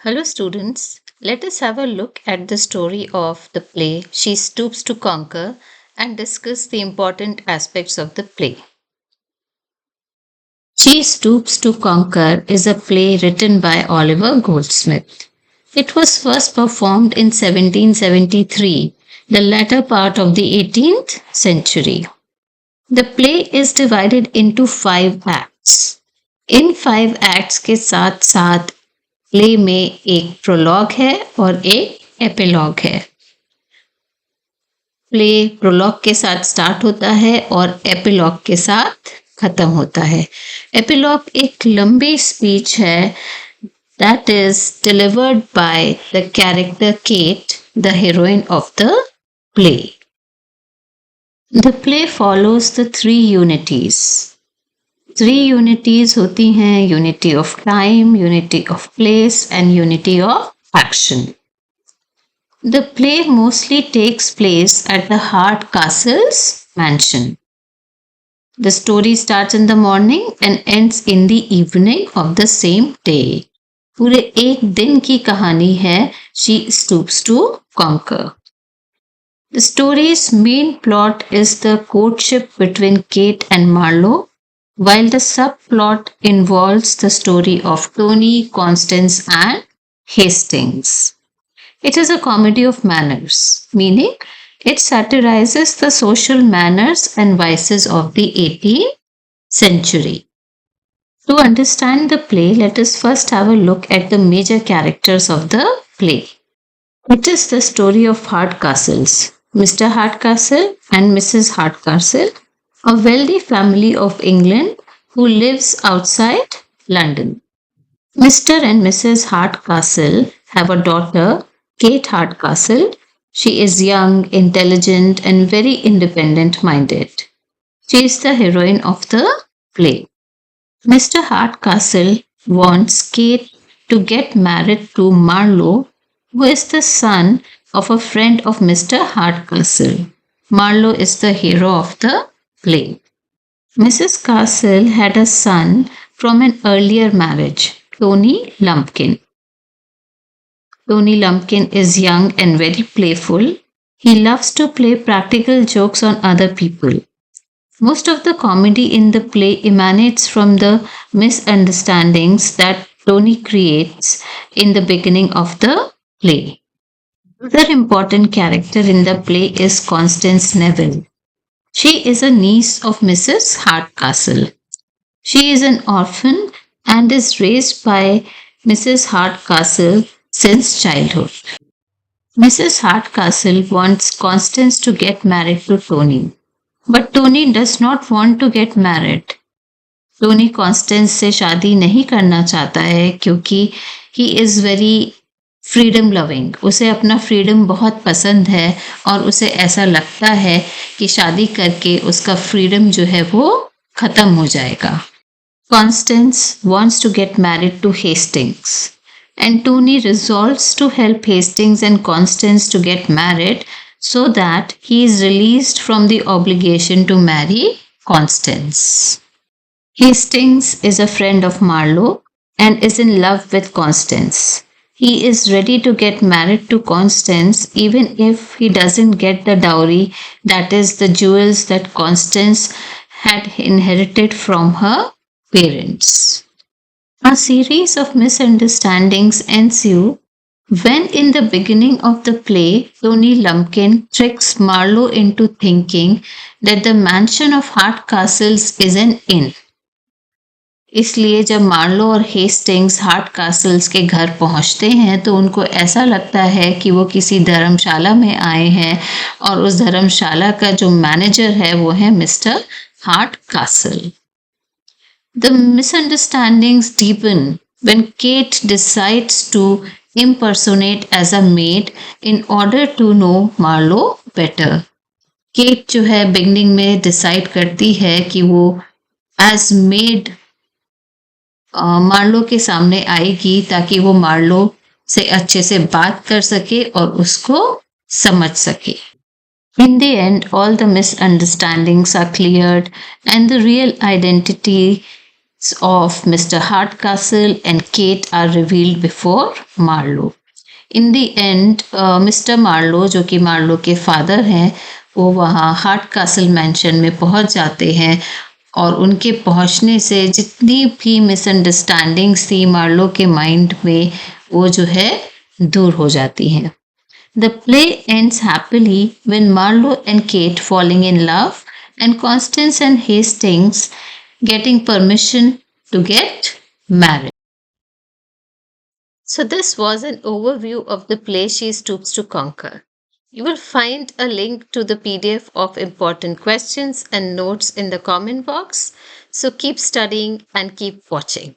Hello, students. Let us have a look at the story of the play She Stoops to Conquer and discuss the important aspects of the play. She Stoops to Conquer is a play written by Oliver Goldsmith. It was first performed in 1773, the latter part of the 18th century. The play is divided into 5 acts. In 5 acts के साथ साथ play में एक prologue है और एक epilogue है। Play prologue के साथ स्टार्ट होता है और एपिलॉग के साथ खत्म होता है। एपिलॉग एक लंबी स्पीच है that is delivered by the character Kate, the heroine of the play. The play follows the 3 unities. 3 unities होती हैं unity of time, unity of place and unity of action. The play mostly takes place at the Hardcastle's mansion. The story starts in the morning and ends in the evening of the same day. पूरे एक दिन की कहानी है She Stoops to Conquer. The story's main plot is the courtship between Kate and Marlowe, while the subplot involves the story of Tony, Constance, and Hastings. It is a comedy of manners, meaning it satirizes the social manners and vices of the 18th century. To understand the play, let us first have a look at the major characters of the play. It is the story of Hardcastles, Mr. Hardcastle and Mrs. Hardcastle, a wealthy family of England who lives outside London. Mr. and Mrs. Hardcastle have a daughter, Kate Hardcastle. She is young, intelligent, and very independent minded. She is the heroine of the play. Mr. Hardcastle wants Kate to get married to Marlowe, who is the son of a friend of Mr. Hardcastle. Marlowe is the hero of the play. Mrs. Castle had a son from an earlier marriage, Tony Lumpkin. Tony Lumpkin is young and very playful. He loves to play practical jokes on other people. Most of the comedy in the play emanates from the misunderstandings that Tony creates in the beginning of the play. Another important character in the play is Constance Neville. She is a niece of Mrs. Hardcastle. She is an orphan and is raised by Mrs. Hardcastle since childhood. Mrs. Hardcastle wants Constance to get married to Tony, but Tony does not want to get married. Tony Constance से शादी नहीं करना चाहता है क्योंकि he is very freedom loving. उसे अपना freedom बहुत पसंद है और उसे ऐसा लगता है कि शादी करके उसका फ्रीडम जो है वो खत्म हो जाएगा. Constance wants to get married to Hastings, and Tony resolves to help Hastings and Constance to get married so that he is released from the obligation to marry Constance. Hastings is a friend of Marlowe and is in love with Constance. He is ready to get married to Constance even if he doesn't get the dowry, that is, the jewels that Constance had inherited from her parents. A series of misunderstandings ensue when, in the beginning of the play, Tony Lumpkin tricks Marlowe into thinking that the mansion of Hardcastles is an inn. इसलिए जब Marlowe और Hastings हार्डकास्ल्स के घर पहुंचते हैं तो उनको ऐसा लगता है कि वो किसी धर्मशाला में आए हैं और उस धर्मशाला का जो मैनेजर है वो है mister हार्डकास्ल. The misunderstandings deepen when Kate decides to impersonate as a maid in order to know Marlowe better. Kate जो है बिगनिंग में डिसाइड करती है कि वो एज मेड मार्लो के सामने आएगी ताकि वो मार्लो से अच्छे से बात कर सके और उसको समझ सके. In the end, all the misunderstandings are cleared and the real identity of Mr. Hardcastle and Kate are revealed before Marlowe. In the end mister Marlowe जो कि मार्लो के फादर हैं वो वहाँ हार्ट कासल मैंशन में पहुँच जाते हैं और उनके पहुँचने से जितनी भी मिसअंडरस्टैंडिंग्स थी मार्लो के माइंड में वो जो है दूर हो जाती हैं. The play ends happily when Marlowe and Kate falling in love and Constance and Hastings getting permission to get married. So this was an overview of the play She Stoops to Conquer. You will find a link to the PDF of important questions and notes in the comment box. So keep studying and keep watching.